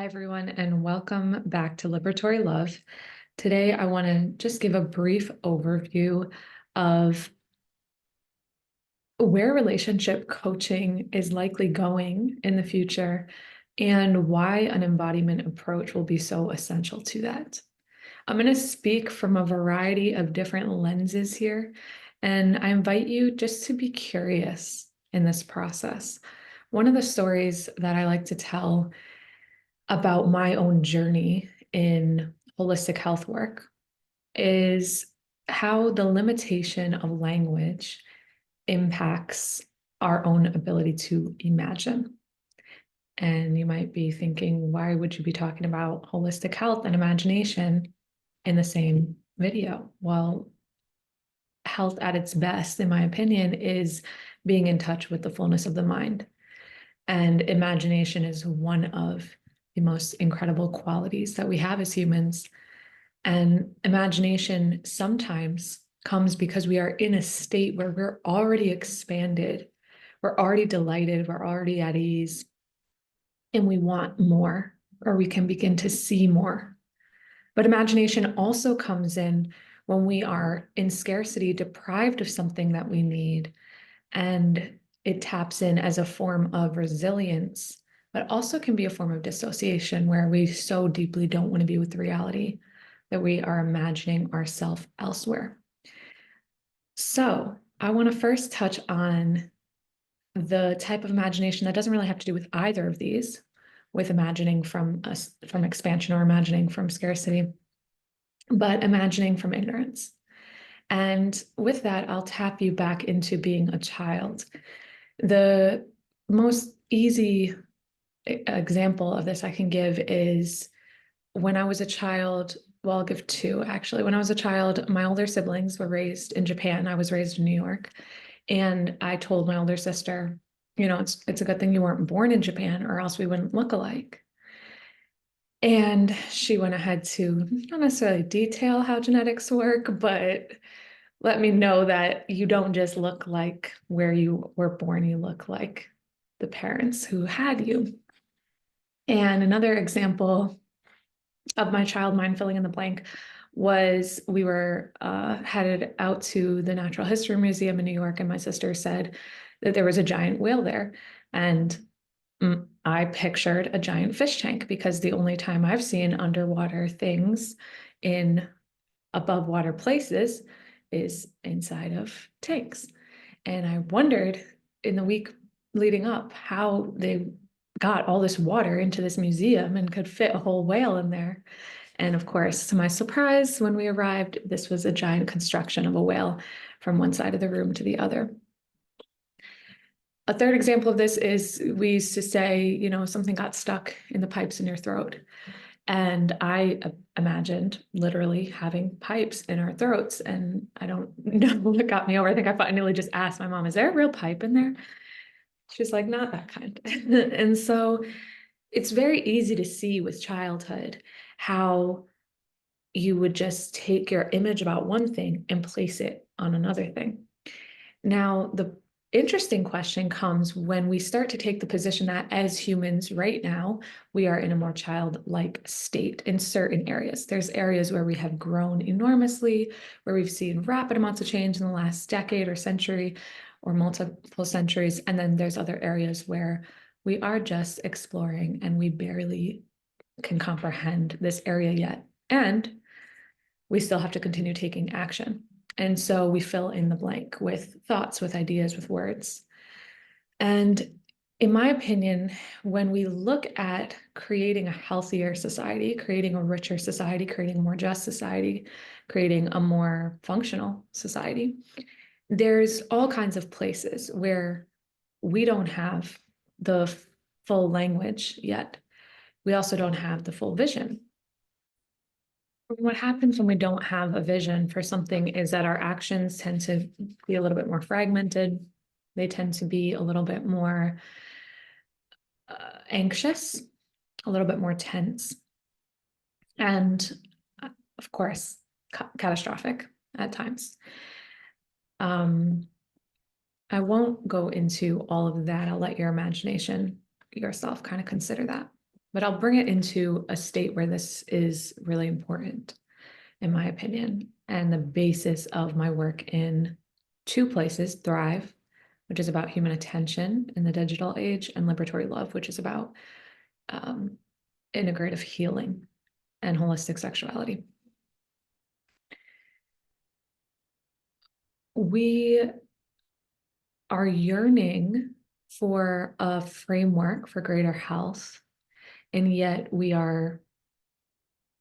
Hi, everyone, and welcome back to Liberatory Love. Today, I want to just give a brief overview of where relationship coaching is likely going in the future and why an embodiment approach will be so essential to that. I'm going to speak from a variety of different lenses here, and I invite you just to be curious in this process. One of the stories that I like to tell about my own journey in holistic health work is how the limitation of language impacts our own ability to imagine. And you might be thinking, why would you be talking about holistic health and imagination in the same video? Well, health at its best, in my opinion, is being in touch with the fullness of the mind. And imagination is one of the most incredible qualities that we have as humans. And imagination sometimes comes because we are in a state where we're already expanded, we're already delighted, we're already at ease, and we want more, or we can begin to see more. But imagination also comes in when we are in scarcity, deprived of something that we need, and it taps in as a form of resilience, but also can be a form of dissociation where we so deeply don't want to be with reality that we are imagining ourselves elsewhere. So I want to first touch on the type of imagination that doesn't really have to do with either of these, with imagining from expansion or imagining from scarcity, but imagining from ignorance. And with that, I'll tap you back into being a child. The most easy example of this I can give is when I was a child. Well, I'll give two actually. When I was a child, my older siblings were raised in Japan. I was raised in New York. And I told my older sister, it's a good thing you weren't born in Japan or else we wouldn't look alike. And she went ahead to not necessarily detail how genetics work, but let me know that you don't just look like where you were born, you look like the parents who had you. And another example of my child mind filling in the blank was we were headed out to the Natural History Museum in New York, and my sister said that there was a giant whale there. And I pictured a giant fish tank because the only time I've seen underwater things in above water places is inside of tanks. And I wondered in the week leading up how they got all this water into this museum and could fit a whole whale in there. And of course, to my surprise, when we arrived, this was a giant construction of a whale from one side of the room to the other. A third example of this is we used to say, something got stuck in the pipes in your throat. And I imagined literally having pipes in our throats. And I don't know what got me over. I think I finally just asked my mom, is there a real pipe in there? She's like, not that kind. And so it's very easy to see with childhood how you would just take your image about one thing and place it on another thing. Now, the interesting question comes when we start to take the position that as humans right now, we are in a more childlike state in certain areas. There's areas where we have grown enormously, where we've seen rapid amounts of change in the last decade or century or multiple centuries. And then there's other areas where we are just exploring and we barely can comprehend this area yet. And we still have to continue taking action. And so we fill in the blank with thoughts, with ideas, with words. And in my opinion, when we look at creating a healthier society, creating a richer society, creating a more just society, creating a more functional society, there's all kinds of places where we don't have the full language yet. We also don't have the full vision. What happens when we don't have a vision for something is that our actions tend to be a little bit more fragmented. They tend to be a little bit more anxious, a little bit more tense, and of course, catastrophic at times. I won't go into all of that. I'll let your imagination yourself kind of consider that. but I'll bring it into a state where this is really important, in my opinion, and the basis of my work in two places: Thrive, which is about human attention in the digital age, and Liberatory Love, which is about integrative healing and holistic sexuality. We are yearning for a framework for greater health, and yet we are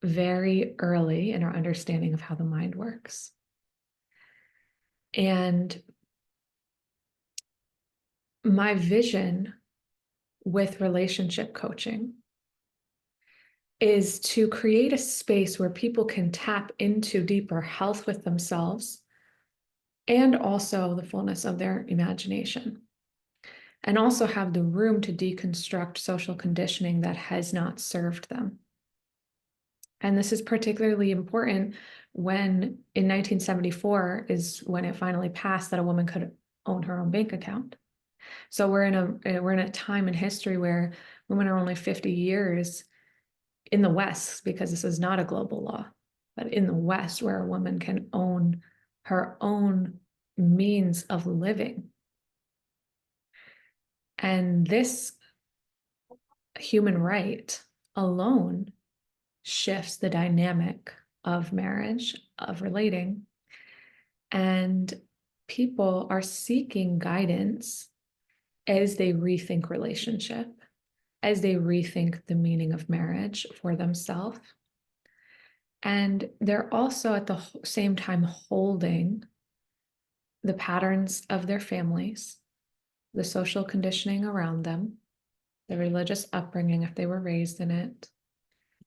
very early in our understanding of how the mind works. And my vision with relationship coaching is to create a space where people can tap into deeper health with themselves and also the fullness of their imagination, and also have the room to deconstruct social conditioning that has not served them. And this is particularly important when in 1974 is when it finally passed that a woman could own her own bank account. So we're in a time in history where women are only 50 years in the West, because this is not a global law, but in the West, where a woman can own her own means of living. And this human right alone shifts the dynamic of marriage, of relating, and people are seeking guidance as they rethink relationship, as they rethink the meaning of marriage for themselves. And they're also at the same time holding the patterns of their families, the social conditioning around them, the religious upbringing if they were raised in it,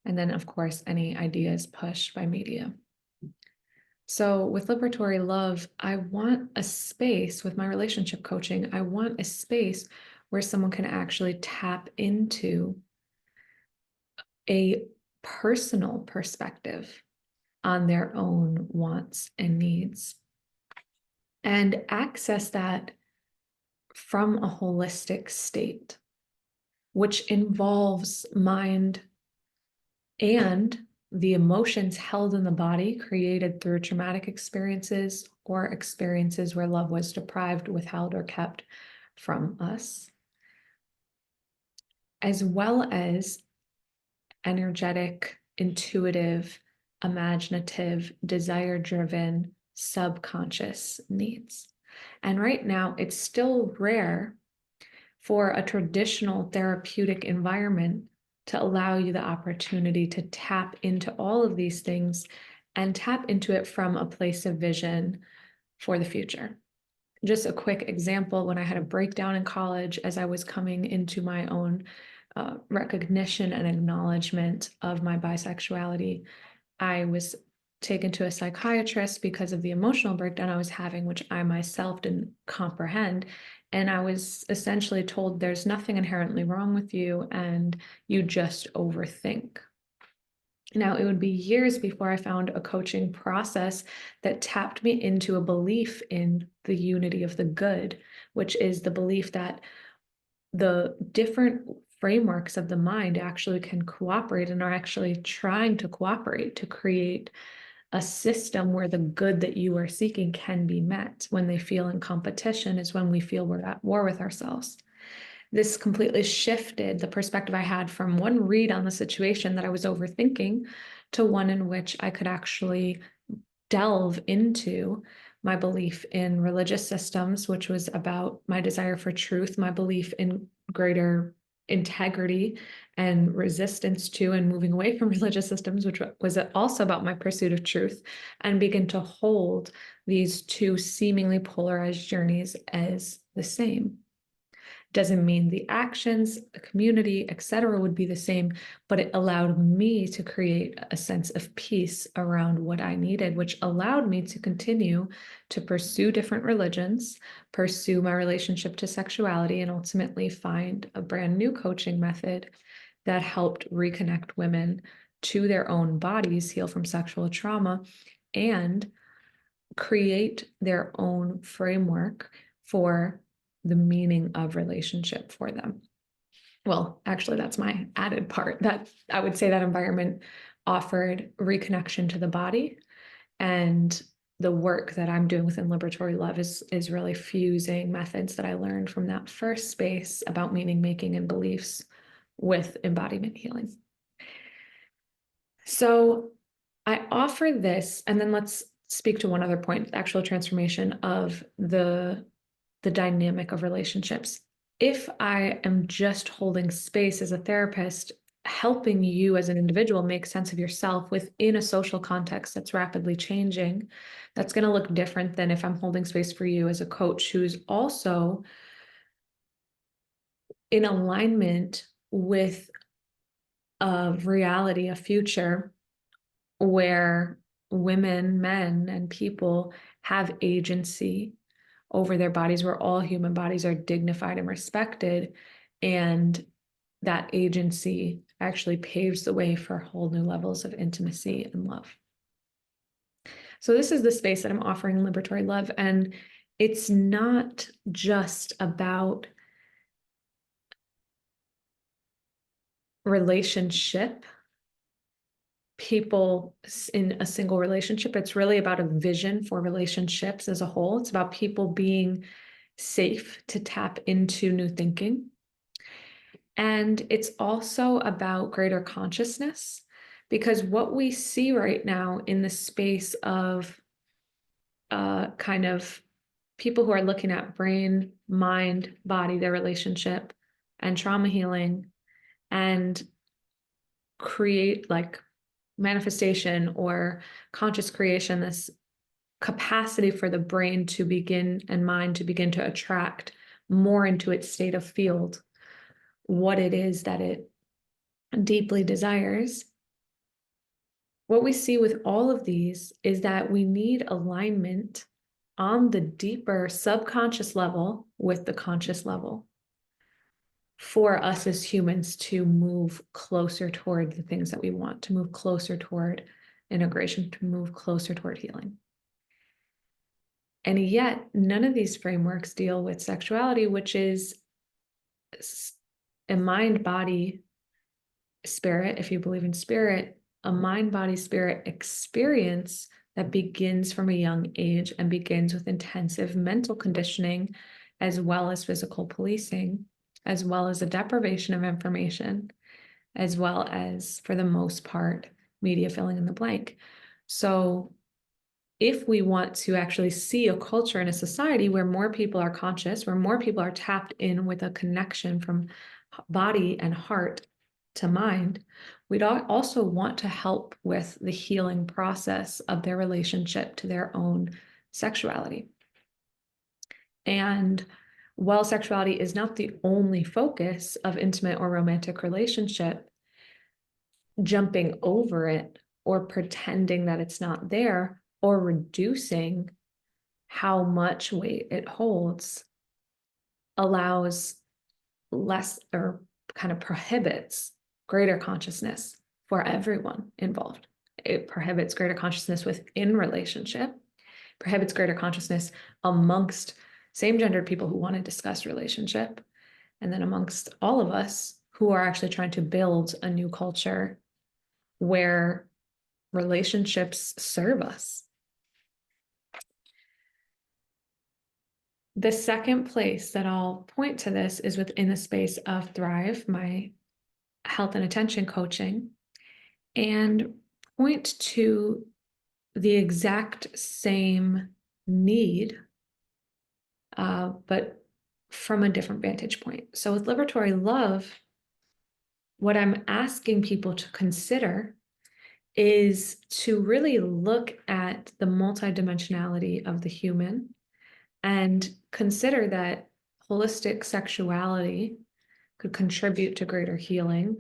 and then, of course, any ideas pushed by media. So with Liberatory Love, I want a space with my relationship coaching. I want a space where someone can actually tap into a personal perspective on their own wants and needs and access that from a holistic state, which involves mind and the emotions held in the body created through traumatic experiences or experiences where love was deprived, withheld, or kept from us, as well as energetic, intuitive, imaginative, desire-driven, subconscious needs. And right now, it's still rare for a traditional therapeutic environment to allow you the opportunity to tap into all of these things and tap into it from a place of vision for the future. Just a quick example, when I had a breakdown in college as I was coming into my own recognition and acknowledgement of my bisexuality, I was taken to a psychiatrist because of the emotional breakdown I was having, which I myself didn't comprehend. And I was essentially told there's nothing inherently wrong with you and you just overthink. Now, it would be years before I found a coaching process that tapped me into a belief in the unity of the good, which is the belief that the different frameworks of the mind actually can cooperate and are actually trying to cooperate to create a system where the good that you are seeking can be met. When they feel in competition is when we feel we're at war with ourselves. This completely shifted the perspective I had from one read on the situation that I was overthinking to one in which I could actually delve into my belief in religious systems, which was about my desire for truth, my belief in greater integrity and resistance to and moving away from religious systems, which was also about my pursuit of truth, and begin to hold these two seemingly polarized journeys as the same. Doesn't mean the actions, the community, etc. would be the same, but it allowed me to create a sense of peace around what I needed, which allowed me to continue to pursue different religions, pursue my relationship to sexuality, and ultimately find a brand new coaching method that helped reconnect women to their own bodies, heal from sexual trauma, and create their own framework for the meaning of relationship for them. Well, actually, that's my added part, that I would say that environment offered reconnection to the body. And the work that I'm doing within Liberatory Love is really fusing methods that I learned from that first space about meaning making and beliefs with embodiment healing. So I offer this, and then let's speak to one other point, the actual transformation of the dynamic of relationships. If I am just holding space as a therapist, helping you as an individual make sense of yourself within a social context that's rapidly changing, that's going to look different than if I'm holding space for you as a coach who's also in alignment with a reality, a future where women, men, and people have agency over their bodies, where all human bodies are dignified and respected. And that agency actually paves the way for whole new levels of intimacy and love. So this is the space that I'm offering Liberatory Love. And it's not just about relationship, people in a single relationship. It's really about a vision for relationships as a whole. It's about people being safe to tap into new thinking. And it's also about greater consciousness, because what we see right now in the space of kind of people who are looking at brain, mind, body, their relationship, and trauma healing, and create like manifestation or conscious creation, this capacity for the brain to begin and mind to begin to attract more into its state of field what it is that it deeply desires. What we see with all of these is that we need alignment on the deeper subconscious level with the conscious level for us as humans to move closer toward the things that we want, to move closer toward integration, to move closer toward healing. And yet, none of these frameworks deal with sexuality, which is a mind, body, spirit, if you believe in spirit, a mind, body, spirit experience that begins from a young age and begins with intensive mental conditioning, as well as physical policing, as well as a deprivation of information, as well as, for the most part, media filling in the blank. So if we want to actually see a culture and a society where more people are conscious, where more people are tapped in with a connection from body and heart to mind, we'd also want to help with the healing process of their relationship to their own sexuality. And while sexuality is not the only focus of intimate or romantic relationship, jumping over it or pretending that it's not there or reducing how much weight it holds allows less or kind of prohibits greater consciousness for everyone involved. It prohibits greater consciousness within relationship, prohibits greater consciousness amongst same-gendered people who want to discuss relationship, and then amongst all of us who are actually trying to build a new culture where relationships serve us. The second place that I'll point to this is within the space of Thrive, my health and attention coaching, and point to the exact same need, but from a different vantage point. So with Liberatory Love, what I'm asking people to consider is to really look at the multidimensionality of the human and consider that holistic sexuality could contribute to greater healing,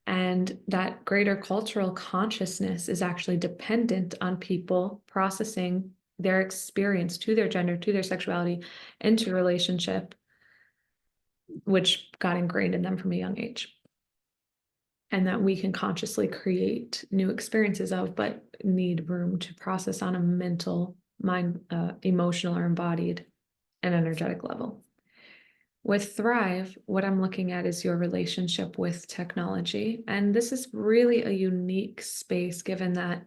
and that greater cultural consciousness is actually dependent on people processing their experience to their gender, to their sexuality, into relationship, which got ingrained in them from a young age. And that we can consciously create new experiences of, but need room to process on a mental, mind, emotional, or embodied and energetic level. With Thrive, what I'm looking at is your relationship with technology. And this is really a unique space given that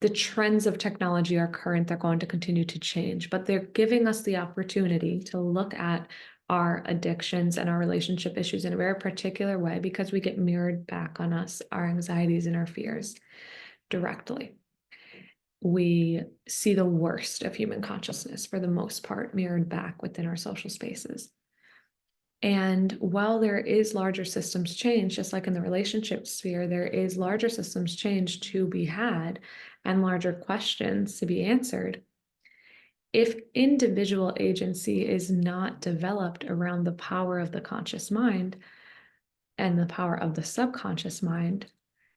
the trends of technology are current, they're going to continue to change, but they're giving us the opportunity to look at our addictions and our relationship issues in a very particular way because we get mirrored back on us, our anxieties and our fears directly. We see the worst of human consciousness for the most part mirrored back within our social spaces. And while there is larger systems change, just like in the relationship sphere, there is larger systems change to be had and larger questions to be answered. If individual agency is not developed around the power of the conscious mind and the power of the subconscious mind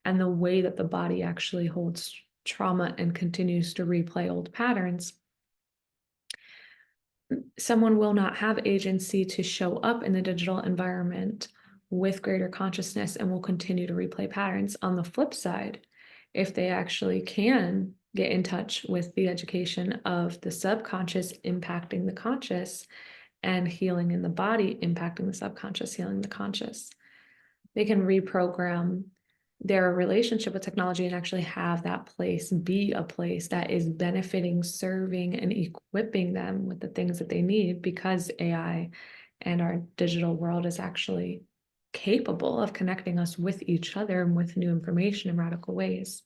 and the way that the body actually holds trauma and continues to replay old patterns, someone will not have agency to show up in the digital environment with greater consciousness and will continue to replay patterns. On the flip side, if they actually can get in touch with the education of the subconscious impacting the conscious and healing in the body impacting the subconscious, healing the conscious, they can reprogram their relationship with technology and actually have that place be a place that is benefiting, serving, and equipping them with the things that they need because AI and our digital world is actually capable of connecting us with each other and with new information in radical ways.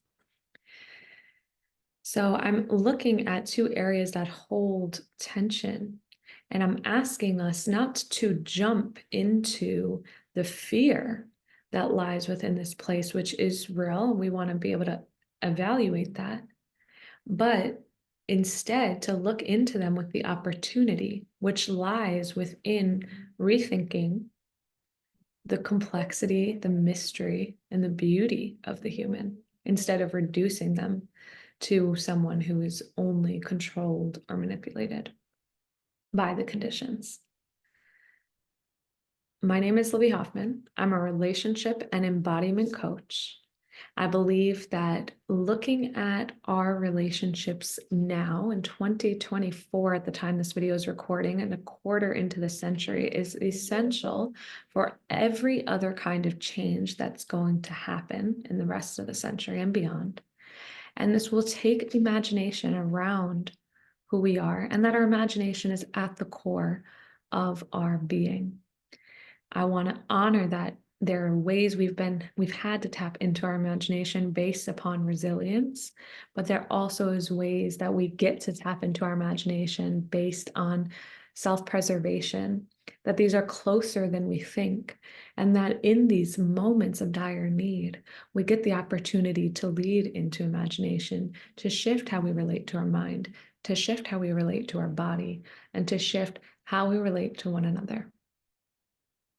So I'm looking at two areas that hold tension, and I'm asking us not to jump into the fear that lies within this place, which is real. We want to be able to evaluate that, but instead to look into them with the opportunity, which lies within rethinking the complexity, the mystery, and the beauty of the human, instead of reducing them to someone who is only controlled or manipulated by the conditions. My name is Libby Hoffman. I'm a relationship and embodiment coach. I believe that looking at our relationships now in 2024, at the time this video is recording, and a quarter into the century, is essential for every other kind of change that's going to happen in the rest of the century and beyond. And this will take imagination around who we are, and that our imagination is at the core of our being. I want to honor that there are ways we've had to tap into our imagination based upon resilience, but there also is ways that we get to tap into our imagination based on self-preservation, that these are closer than we think, and that in these moments of dire need, we get the opportunity to lead into imagination, to shift how we relate to our mind, to shift how we relate to our body, and to shift how we relate to one another.